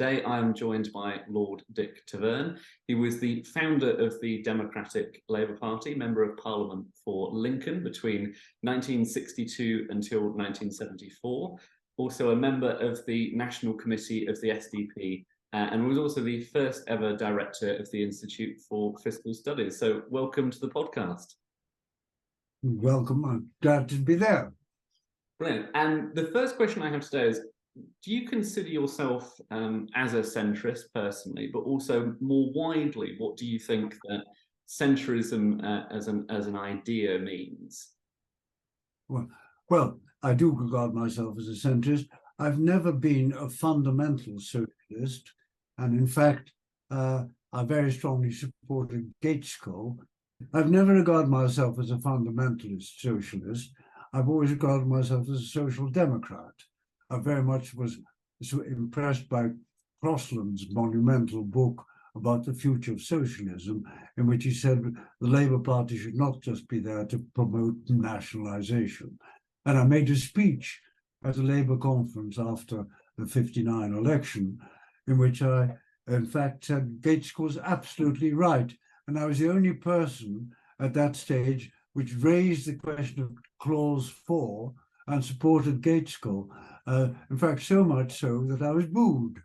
today I am joined by Lord Dick Taverne. He was the founder of the Democratic Labour Party, Member of Parliament for Lincoln between 1962 until 1974, also a member of the National Committee of the SDP, and was also the first ever director of the Institute for Fiscal Studies. So welcome to the podcast. Welcome, I'm glad to be there. Brilliant. And the first question I have today is, do you consider yourself as a centrist personally, but also more widely, what do you think that centrism as an idea means? Well, I do regard myself as a centrist. I've never been a fundamental socialist, and in fact, I very strongly supported Gaitskell. I've never regarded myself as a fundamentalist socialist. I've always regarded myself as a social democrat. I very much was so impressed by Crosland's monumental book about the future of socialism, in which he said the Labour Party should not just be there to promote nationalisation. And I made a speech at a Labour conference after the '59 election, in which I, in fact, said Gaitskell was absolutely right. And I was the only person at that stage which raised the question of Clause 4 and supported Gaitskell. In fact, so much so that I was booed.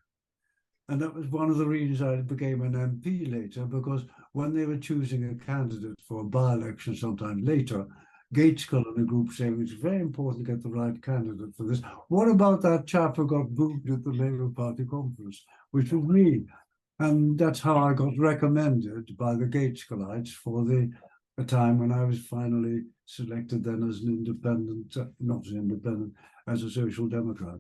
And that was one of the reasons I became an MP later, because when they were choosing a candidate for a by-election sometime later, Gaitskell and the group saying it's very important to get the right candidate for this. What about that chap who got booed at the Labour Party conference, which was me? And that's how I got recommended by the Gaitskellites for the time when I was finally selected then as an independent, not as an independent, as a social democrat.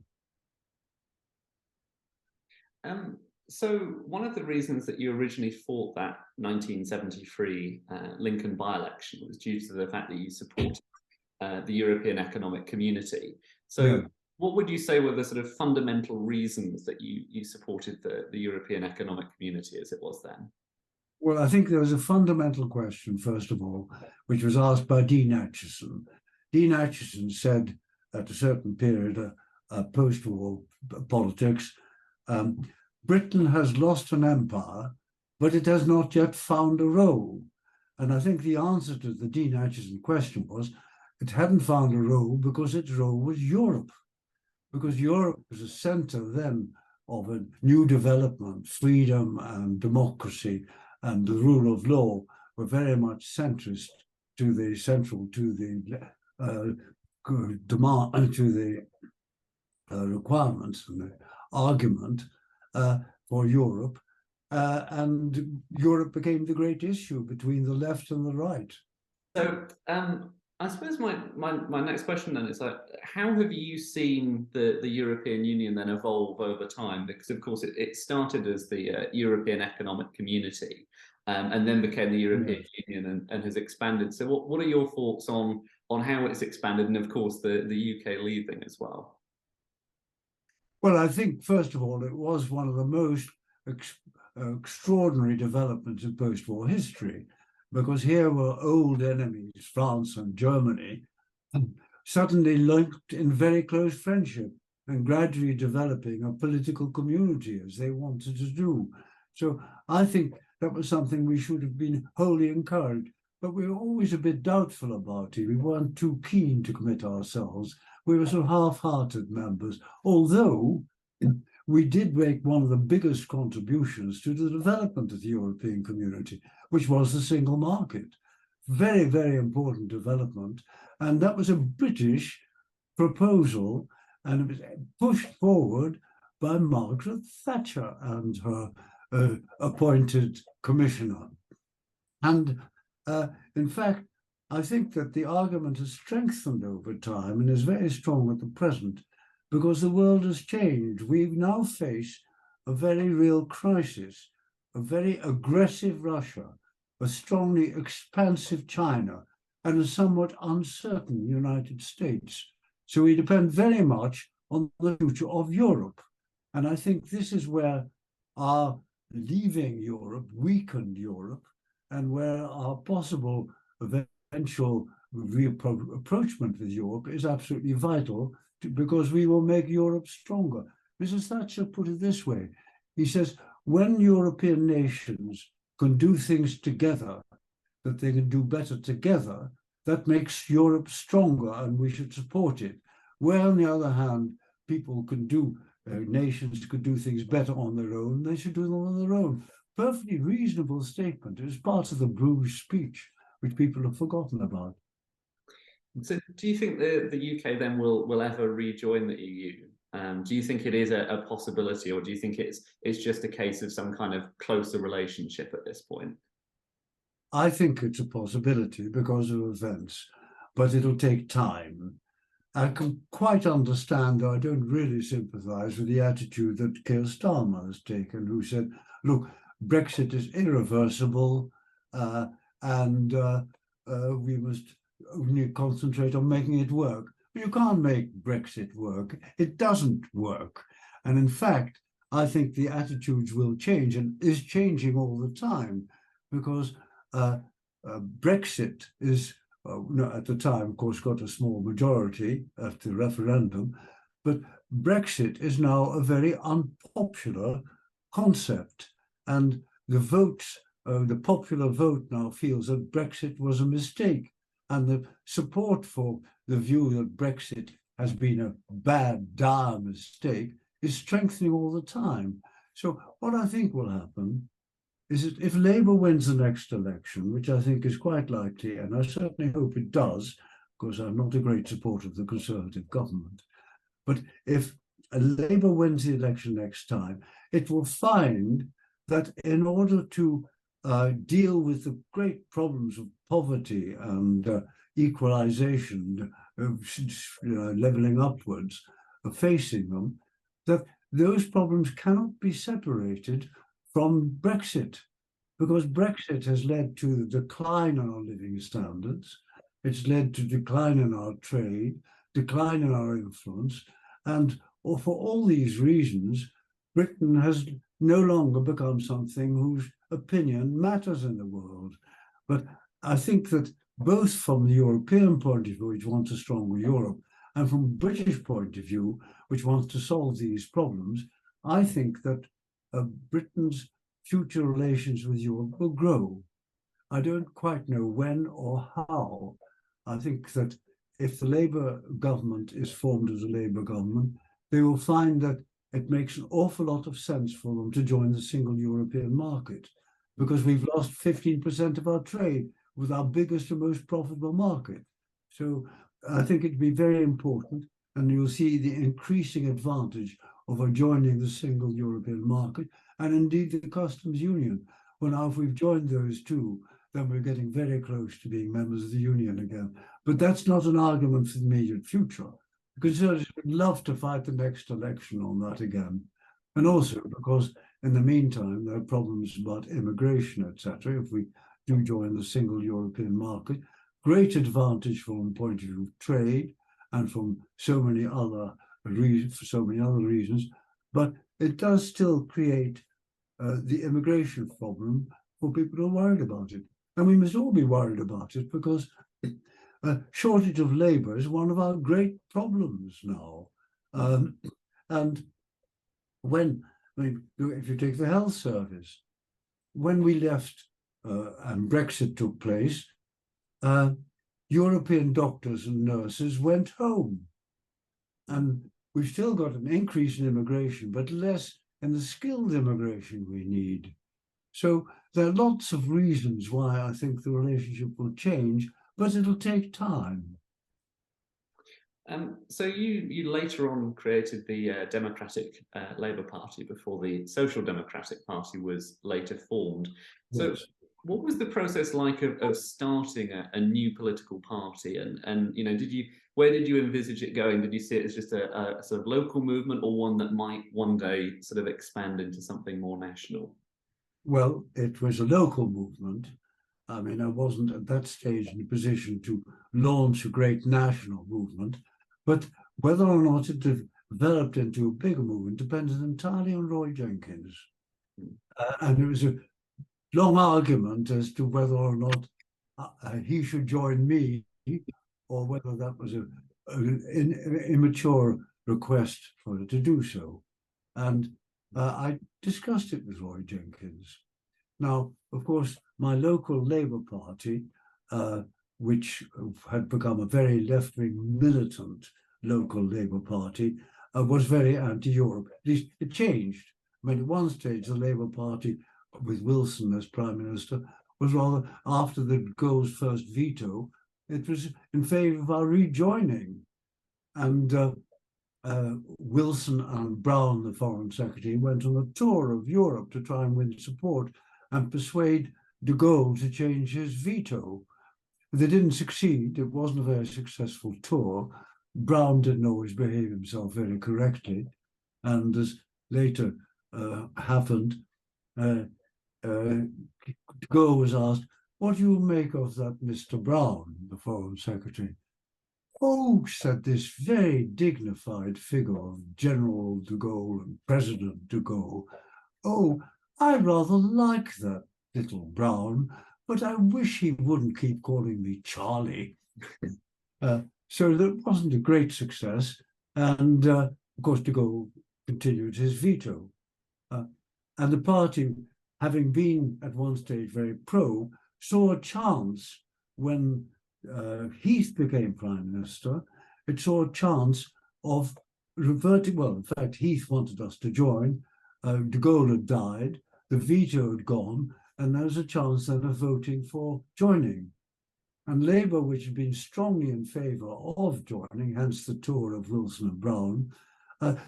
So one of the reasons that you originally fought that 1973 Lincoln by-election was due to the fact that you supported the European Economic Community. So yeah. What would you say were the sort of fundamental reasons that you supported the European Economic Community as it was then? Well, I think there was a fundamental question, first of all, which was asked by Dean Acheson. Dean Acheson said at a certain period, post-war politics, Britain has lost an empire, but it has not yet found a role. And I think the answer to the Dean Acheson question was it hadn't found a role because its role was Europe. Because Europe was a center then of a new development, freedom and democracy and the rule of law were very much central to the demand, to the requirements and the argument for Europe, and Europe became the great issue between the left and the right. So I suppose my next question then is, like, how have you seen the European Union then evolve over time? Because of course it started as the European Economic Community and then became the European Union and has expanded. So what are your thoughts on how it's expanded, and of course the UK leaving as well? Well, I think first of all it was one of the most extraordinary developments in post-war history, because here were old enemies, France and Germany, suddenly linked in very close friendship and gradually developing a political community as they wanted to do. So I think that was something we should have been wholly encouraged, but we were always a bit doubtful about it. We weren't too keen to commit ourselves. We were sort of half-hearted members, although we did make one of the biggest contributions to the development of the European community, which was the single market. Very, very important development. And that was a British proposal, and it was pushed forward by Margaret Thatcher and her appointed commissioner. And in fact, I think that the argument has strengthened over time and is very strong at the present, because the world has changed. We now face a very real crisis, a very aggressive Russia, a strongly expansive China, and a somewhat uncertain United States. So we depend very much on the future of Europe. And I think this is where our leaving Europe weakened Europe, and where our possible eventual rapprochement with Europe is absolutely vital, because we will make Europe stronger. Mrs. Thatcher put it this way: He says, when European nations can do things together, that they can do better together, that makes Europe stronger and we should support it. Where, on the other hand, people can do, nations could do things better on their own, they should do them on their own. Perfectly reasonable statement. It was part of the Bruges speech, which people have forgotten about. So do you think the UK then will ever rejoin the EU? Do you think it is a possibility, or do you think it's just a case of some kind of closer relationship at this point? I think it's a possibility because of events, but it'll take time. I can quite understand, though I don't really sympathise with the attitude that Keir Starmer has taken, who said, look, Brexit is irreversible and we must only concentrate on making it work. You can't make Brexit work. It doesn't work. And in fact, I think the attitudes will change and is changing all the time because Brexit is, at the time, of course, got a small majority at the referendum, but Brexit is now a very unpopular concept. And the votes, the popular vote now feels that Brexit was a mistake. And the support for the view that Brexit has been a bad, dire mistake is strengthening all the time. So what I think will happen is that if Labour wins the next election, which I think is quite likely, and I certainly hope it does, because I'm not a great supporter of the Conservative government, but if Labour wins the election next time, it will find that in order to deal with the great problems of poverty and equalisation, levelling upwards, facing them, that those problems cannot be separated from Brexit, because Brexit has led to the decline in our living standards, it's led to decline in our trade, decline in our influence, and for all these reasons, Britain has no longer become something whose opinion matters in the world. But I think that both from the European point of view, which wants a stronger Europe, and from a British point of view, which wants to solve these problems, I think that Britain's future relations with Europe will grow. I don't quite know when or how. I think that if the Labour government is formed as a Labour government, they will find that it makes an awful lot of sense for them to join the single European market, because we've lost 15% of our trade with our biggest and most profitable market. So I think it'd be very important, and you'll see the increasing advantage of our joining the single European market, and indeed the customs union. Well, now if we've joined those two, then we're getting very close to being members of the union again. But that's not an argument for the immediate future. The Conservatives would love to fight the next election on that again. And also because in the meantime, there are problems about immigration, etc. If we do join the single European market, great advantage from the point of view of trade and from so many other reasons, but it does still create the immigration problem for people who are worried about it. And we must all be worried about it because a shortage of labour is one of our great problems now. And when, if you take the health service, when we left and Brexit took place, European doctors and nurses went home. And we've still got an increase in immigration, but less in the skilled immigration we need. So there are lots of reasons why I think the relationship will change, but it'll take time. So you later on created the Democratic Labour Party before the Social Democratic Party was later formed. So yes. What was the process like of starting a new political party? And where did you envisage it going? Did you see it as just a sort of local movement, or one that might one day sort of expand into something more national? Well, it was a local movement. I mean, I wasn't at that stage in a position to launch a great national movement, but whether or not it developed into a bigger movement depended entirely on Roy Jenkins. And it was a long argument as to whether or not he should join me, or whether that was an immature request for it to do so. And I discussed it with Roy Jenkins. Now, of course, my local Labour Party, which had become a very left-wing militant local Labour Party, was very anti-Europe. At least it changed. I mean, at one stage, the Labour Party, with Wilson as Prime Minister, was rather, after the de Gaulle's first veto, it was in favour of our rejoining. And Wilson and Brown, the Foreign Secretary, went on a tour of Europe to try and win support and persuade de Gaulle to change his veto. They didn't succeed. It wasn't a very successful tour. Brown didn't always behave himself very correctly. And as later happened, de Gaulle was asked, "What do you make of that Mr. Brown, the Foreign Secretary?" "Oh," said this very dignified figure of General de Gaulle and President de Gaulle, "oh, I rather like that little Brown, but I wish he wouldn't keep calling me Charlie." So that wasn't a great success. And of course, de Gaulle continued his veto. And the party, having been at one stage very pro, saw a chance when Heath became Prime Minister. It saw a chance of reverting. Well, in fact, Heath wanted us to join. De Gaulle had died, the veto had gone, and there was a chance then of voting for joining. And Labour, which had been strongly in favour of joining, hence the tour of Wilson and Brown,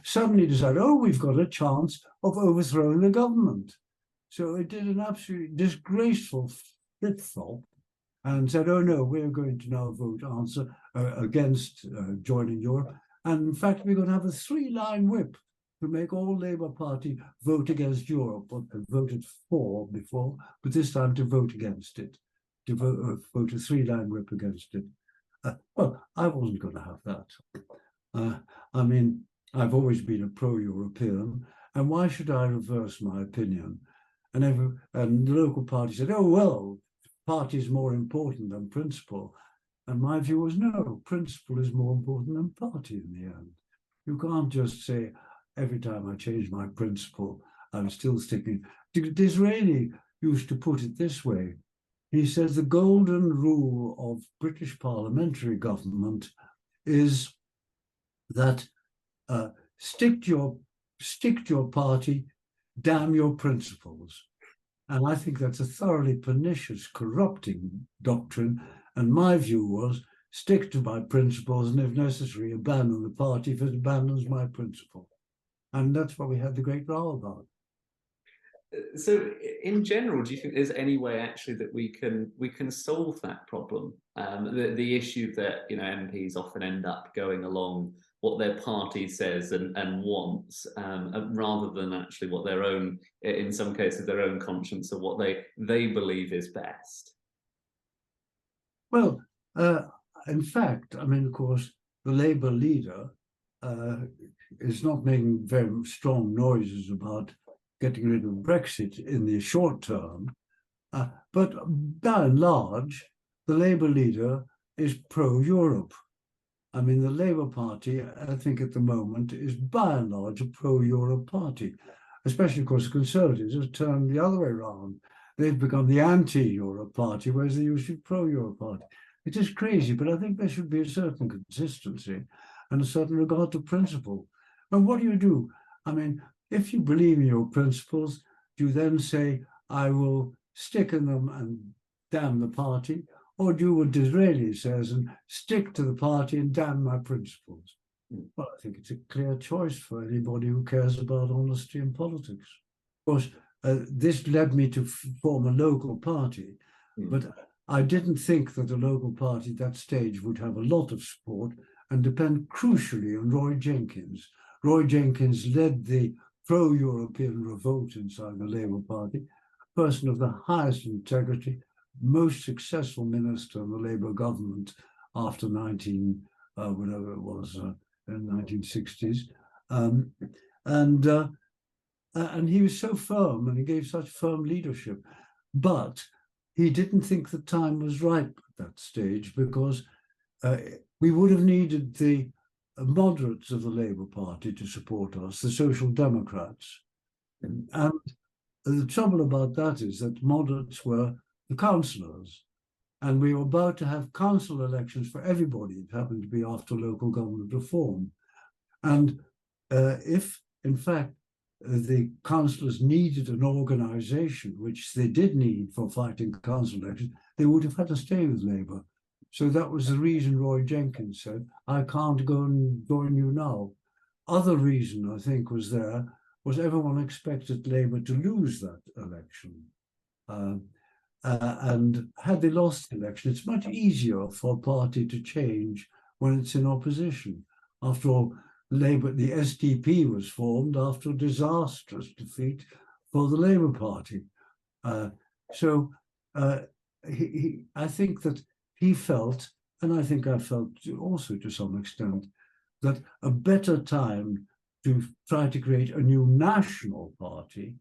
suddenly decided, oh, we've got a chance of overthrowing the government. So it did an absolutely disgraceful flip-flop and said, oh no, we're going to now vote against joining Europe. And in fact, we're going to have a 3-line whip to make all Labour Party vote against Europe, what they voted for before, but this time to vote against it, to vote a 3-line whip against it. Well, I wasn't going to have that. I mean, I've always been a pro-European, and why should I reverse my opinion? And the local party said, oh, well, party is more important than principle. And my view was, no, principle is more important than party in the end. You can't just say, every time I change my principle, I'm still sticking. Disraeli used to put it this way. He says the golden rule of British parliamentary government is that stick to your party, damn your principles. And I think that's a thoroughly pernicious, corrupting doctrine. And my view was, stick to my principles, and if necessary, abandon the party if it abandons my principle. And that's what we had the great row about. So, in general, do you think there's any way actually that we can solve that problem? The issue that MPs often end up going along what their party says and wants, rather than actually what their own, in some cases, their own conscience or what they believe is best. Well, in fact, I mean, of course, the Labour leader is not making very strong noises about getting rid of Brexit in the short term, but by and large, the Labour leader is pro-Europe. I mean, the Labour Party, I think at the moment, is by and large a pro-Europe party, especially, of course, the Conservatives have turned the other way around. They've become the anti-Europe party, whereas they used to be pro-Europe party. It is crazy, but I think there should be a certain consistency and a certain regard to principle. And what do? I mean, if you believe in your principles, do you then say, I will stick in them and damn the party? Or do what Disraeli says and stick to the party and damn my principles? Well, I think it's a clear choice for anybody who cares about honesty in politics. Of course, this led me to form a local party, but I didn't think that a local party at that stage would have a lot of support and depend crucially on Roy Jenkins. Roy Jenkins led the pro-European revolt inside the Labour Party, a person of the highest integrity, most successful minister in the Labour government after whatever it was, in 1960s. And he was so firm and he gave such firm leadership. But he didn't think the time was right at that stage because we would have needed the moderates of the Labour Party to support us, the Social Democrats. And the trouble about that is that moderates were the councillors, and we were about to have council elections for everybody. It happened to be after local government reform. And if, in fact, the councillors needed an organisation, which they did need for fighting council elections, they would have had to stay with Labour. So that was the reason Roy Jenkins said, I can't go and join you now. Other reason, I think, was everyone expected Labour to lose that election. And had they lost the election, it's much easier for a party to change when it's in opposition. After all, Labour, the SDP was formed after a disastrous defeat for the Labour Party. I think that he felt, and I think I felt also to some extent, that a better time to try to create a new national party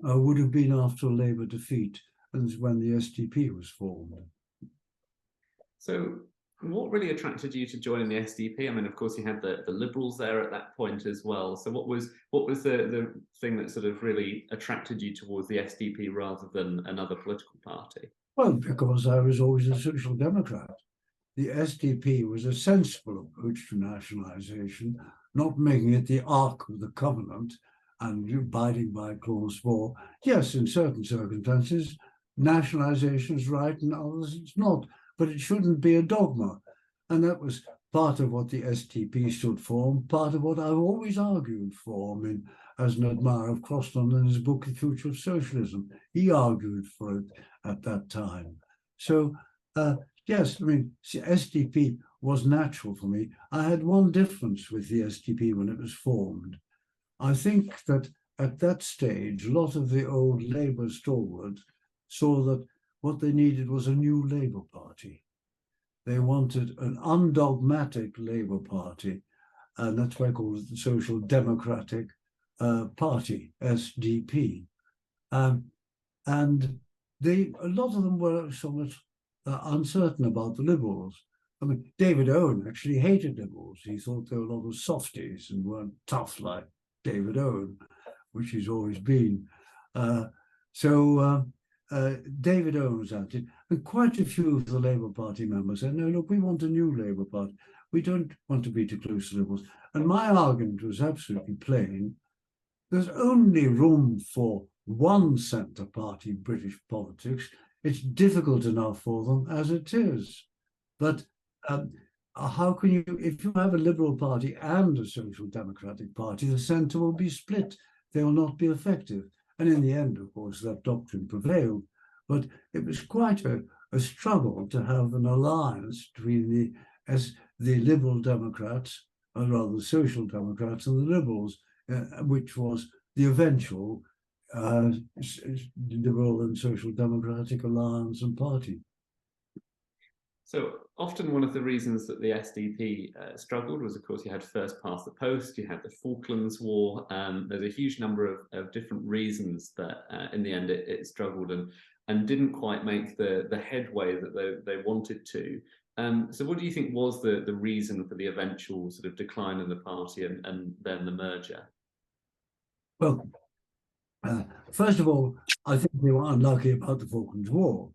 would have been after a Labour defeat, and when the SDP was formed. So what really attracted you to joining the SDP? I mean, of course, you had the Liberals there at that point as well. So what was the thing that sort of really attracted you towards the SDP rather than another political party? Well, because I was always a social democrat. The SDP was a sensible approach to nationalisation, not making it the Ark of the Covenant and abiding by Clause 4. Yes, in certain circumstances, nationalisation is right and others it's not, but it shouldn't be a dogma. And that was part of what the SDP stood for, and part of what I've always argued for. I mean, as an admirer of Crosland in his book, The Future of Socialism, he argued for it at that time. So, yes, I mean, SDP was natural for me. I had one difference with the SDP when it was formed. I think that at that stage, a lot of the old Labour stalwarts saw that what they needed was a new Labour Party. They wanted an undogmatic Labour Party, and that's why I call it the Social Democratic Party, SDP. And a lot of them were somewhat uncertain about the Liberals. I mean, David Owen actually hated Liberals. He thought they were a lot of softies and weren't tough like David Owen, which he's always been. David Owen was at it, and quite a few of the Labour Party members said, no, look, we want a new Labour Party. We don't want to be too close to Liberals. And my argument was absolutely plain. There's only room for one centre party in British politics. It's difficult enough for them as it is. But how can you, if you have a Liberal Party and a Social Democratic Party, the centre will be split. They will not be effective. And in the end, of course, that doctrine prevailed. But it was quite a struggle to have an alliance between the Liberal Democrats, or rather the Social Democrats, and the Liberals, which was the eventual Liberal and Social Democratic alliance and party. So often one of the reasons that the SDP struggled was, of course, you had first past the post, you had the Falklands War. There's a huge number of different reasons that in the end it struggled and didn't quite make the headway that they wanted to. So what do you think was the reason for the eventual sort of decline in the party and then the merger? Well, first of all, I think they were unlucky about the Falklands War,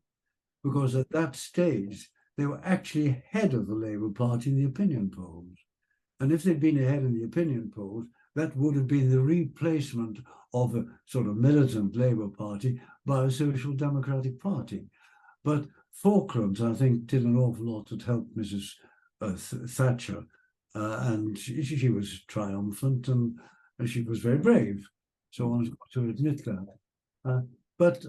because at that stage, they were actually ahead of the Labour Party in the opinion polls. And if they'd been ahead in the opinion polls, that would have been the replacement of a sort of militant Labour Party by a Social Democratic Party. But Falklands, I think, did an awful lot to help Mrs. Thatcher. And she was triumphant and she was very brave. So one's got to admit that. But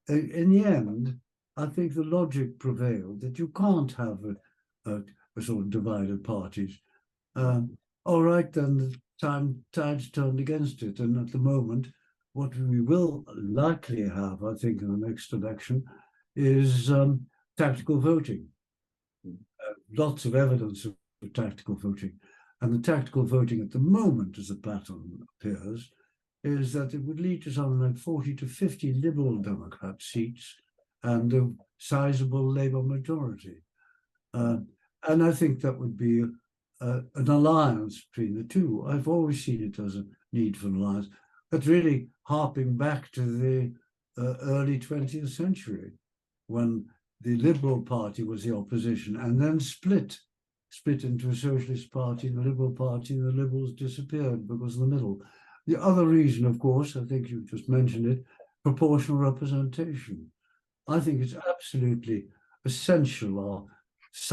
in the end, I think the logic prevailed that you can't have a sort of divided parties. All right, then the tides turned against it. And at the moment, what we will likely have, I think, in the next election is tactical voting. Lots of evidence of tactical voting. And the tactical voting at the moment, as the pattern appears, is that it would lead to something like 40 to 50 Liberal Democrat seats and a sizable Labour majority. And I think that would be an alliance between the two. I've always seen it as need for an alliance. That's really harping back to the early 20th century, when the Liberal Party was the opposition, and then split into a Socialist Party, the Liberal Party, and the Liberals disappeared because of the middle. The other reason, of course, I think you just mentioned it, proportional representation. I think it's absolutely essential our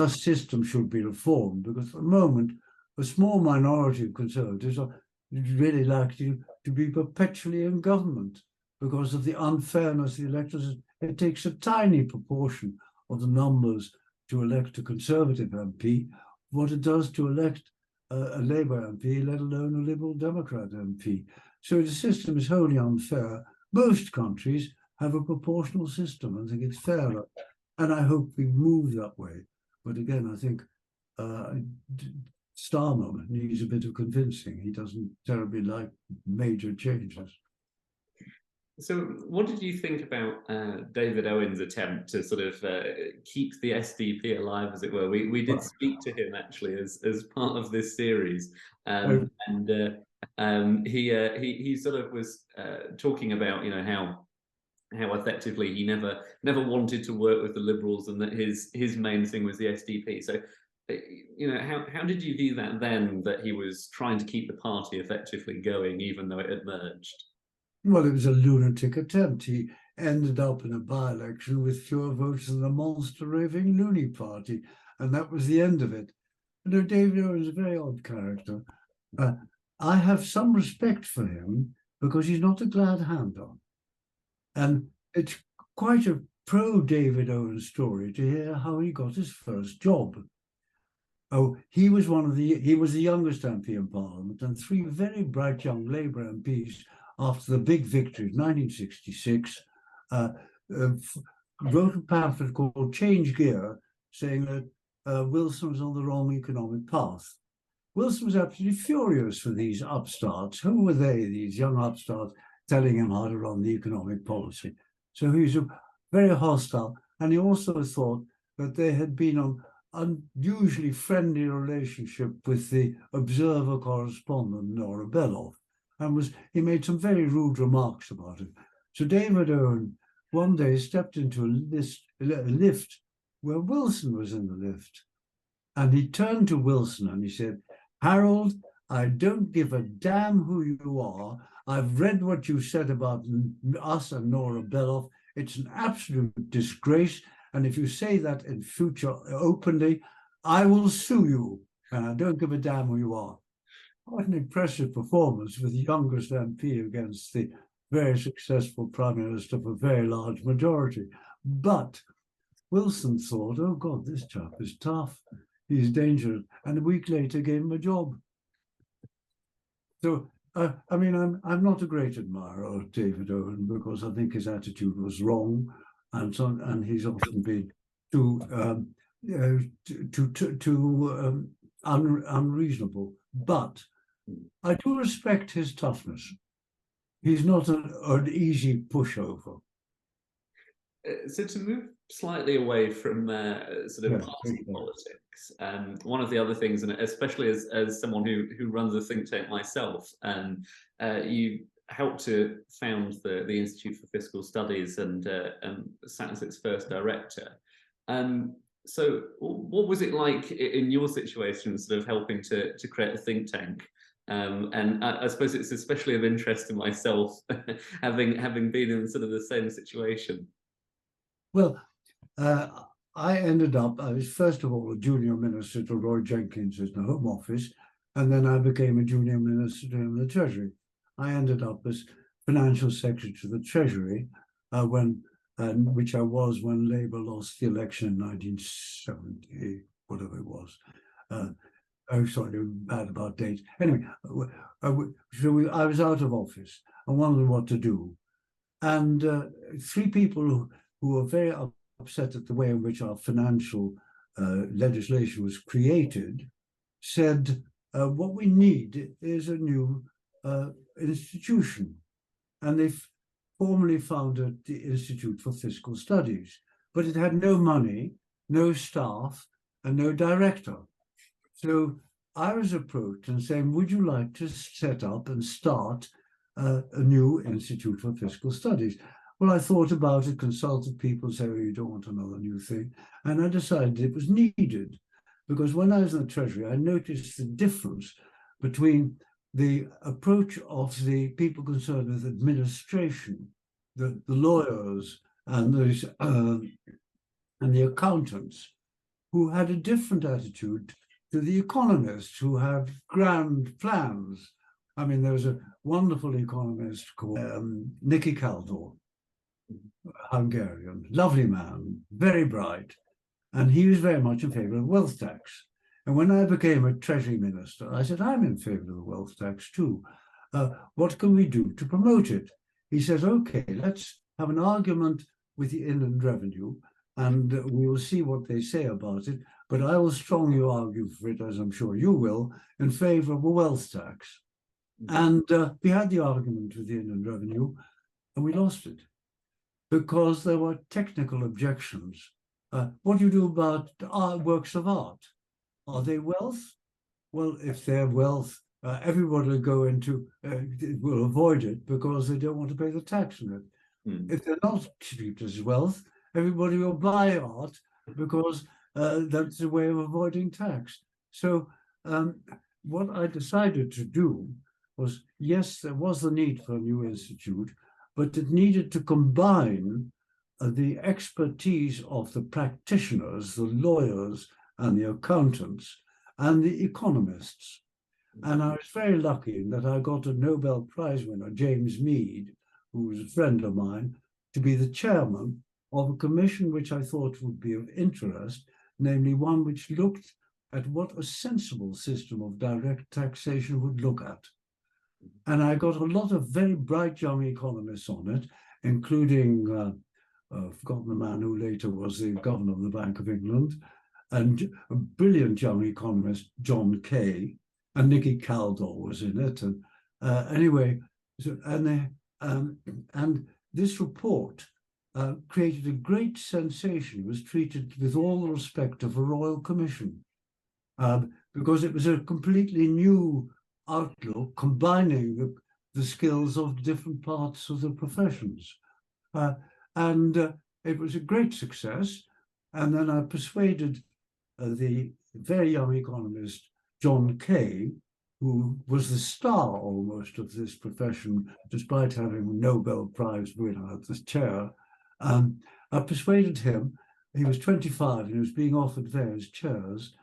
system should be reformed, because at the moment, a small minority of Conservatives are really likely to be perpetually in government because of the unfairness of the electorate. It takes a tiny proportion of the numbers to elect a Conservative MP, what it does to elect a Labour MP, let alone a Liberal Democrat MP. So the system is wholly unfair. Most countries have a proportional system. I think it's fairer, and I hope we move that way. But again, I think Starmer needs a bit of convincing. He doesn't terribly like major changes. So what did you think about David Owen's attempt to sort of keep the SDP alive, as it were? We did speak to him actually as part of this series, and he sort of was talking about, you know, how effectively he never wanted to work with the Liberals, and that his main thing was the SDP. So, you know, how did you view that then, that he was trying to keep the party effectively going even though it had merged? Well, it was a lunatic attempt. He ended up in a by-election with fewer votes than the monster raving loony party, and that was the end of it. You know, David Owen is a very odd character. I have some respect for him because he's not a glad hander. And it's quite a pro-David Owen story to hear how he got his first job. Oh, he was the youngest MP in Parliament, and three very bright young Labour MPs, after the big victory of 1966, wrote a pamphlet called Change Gear, saying that Wilson was on the wrong economic path. Wilson was absolutely furious for these upstarts. Who were they, these young upstarts, telling him how to run the economic policy? So he was very hostile, and he also thought that they had been on unusually friendly relationship with the Observer correspondent Nora Belloff, and he made some very rude remarks about it. So David Owen one day stepped into a lift where Wilson was in the lift, and he turned to Wilson and he said, "Harold, I don't give a damn who you are. I've read what you said about us and Nora Belloff. It's an absolute disgrace. And if you say that in future openly, I will sue you. And I don't give a damn who you are." Quite an impressive performance with the youngest MP against the very successful Prime Minister of a very large majority. But Wilson thought, oh God, this chap is tough. He's dangerous. And a week later gave him a job. So, I mean, I'm not a great admirer of David Owen because I think his attitude was wrong. And he's often been too unreasonable. But I do respect his toughness. He's not an easy pushover. So to move slightly away from sort of party politics, one of the other things, and especially as someone who runs a think tank myself, you helped to found the Institute for Fiscal Studies and sat as its first director. So what was it like in your situation, sort of helping to create a think tank? And I suppose it's especially of interest to myself, having been in sort of the same situation. Well, I was first of all a junior minister to Roy Jenkins in the Home Office, and then I became a junior minister in the Treasury. I ended up as Financial Secretary to the Treasury, which I was when Labour lost the election in 1970, whatever it was. Oh, sorry, bad about dates. Anyway, so I was out of office and wondered what to do. And three people who were very upset at the way in which our financial legislation was created said, what we need is a new institution. And they formally founded the Institute for Fiscal Studies, but it had no money, no staff, and no director. So I was approached and saying, would you like to set up and start a new Institute for Fiscal Studies? Well, I thought about it, consulted people, say, oh, you don't want another new thing. And I decided it was needed, because when I was in the Treasury, I noticed the difference between the approach of the people concerned with administration, the lawyers and the accountants, who had a different attitude to the economists who have grand plans. I mean, there was a wonderful economist called Nicky Kaldor, Hungarian, lovely man, very bright, and he was very much in favor of wealth tax. And when I became a Treasury Minister, I said, I'm in favor of the wealth tax too. What can we do to promote it? He says, okay, let's have an argument with the Inland Revenue, and we will see what they say about it. But I will strongly argue for it, as I'm sure you will, in favor of a wealth tax. And we had the argument with the Inland Revenue, and we lost it because there were technical objections. What do you do about works of art? Are they wealth? Well, if they're wealth, everybody will go into, will avoid it because they don't want to pay the tax on it. If they're not treated as wealth, everybody will buy art because that's a way of avoiding tax. So what I decided to do was, yes, there was the need for a new institute, but it needed to combine the expertise of the practitioners, the lawyers and the accountants and the economists. And I was very lucky in that I got a Nobel Prize winner, James Mead, who was a friend of mine, to be the chairman of a commission which I thought would be of interest, namely one which looked at what a sensible system of direct taxation would look at. And I got a lot of very bright young economists on it, including, I've forgotten the man who later was the governor of the Bank of England, and a brilliant young economist, John Kay, and Nicky Kaldor was in it. And anyway, so, and this report created a great sensation. It was treated with all the respect of a royal commission, because it was a completely new outlook, combining the skills of different parts of the professions. And it was a great success. And then I persuaded the very young economist, John Kay, who was the star almost of this profession, despite having a Nobel Prize winner at the chair. I persuaded him, he was 25 and he was being offered various chairs.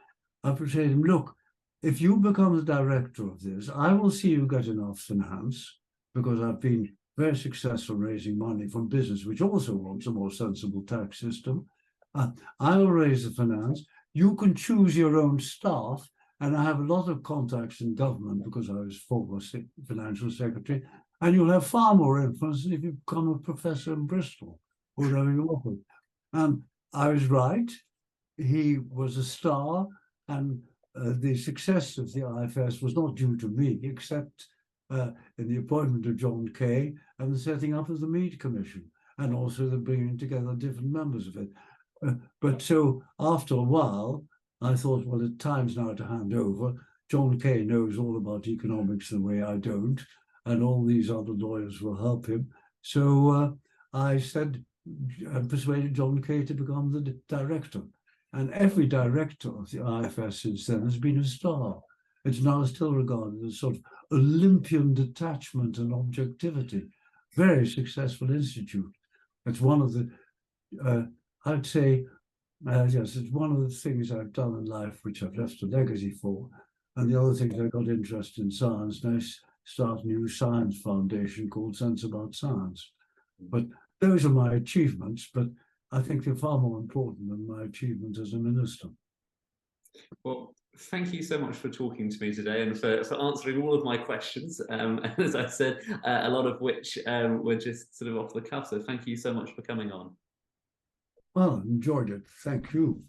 I persuaded him, look, if you become the director of this, I will see you get enough finance, because I've been very successful raising money from business, which also wants a more sensible tax system. I will raise the finance. You can choose your own staff. And I have a lot of contacts in government because I was former financial secretary. And you'll have far more influence if you become a professor in Bristol, or whatever you offer. And I was right. He was a star. And the success of the IFS was not due to me, except in the appointment of John Kay and the setting up of the Mead Commission, and also the bringing together different members of it. But so after a while, I thought, well, it's time's now to hand over. John Kay knows all about economics the way I don't, and all these other lawyers will help him. So I said, I persuaded John Kay to become the director. And every director of the IFS since then has been a star. It's now still regarded as sort of Olympian detachment and objectivity. Very successful institute. It's one of the, I'd say, yes, it's one of the things I've done in life which I've left a legacy for. And the other thing is I got interested in science, and I started a new science foundation called Sense About Science. But those are my achievements, but I think they're far more important than my achievements as a minister. Well, thank you so much for talking to me today and for answering all of my questions. As I said, a lot of which were just sort of off the cuff. So thank you so much for coming on. Well, enjoyed it. Thank you.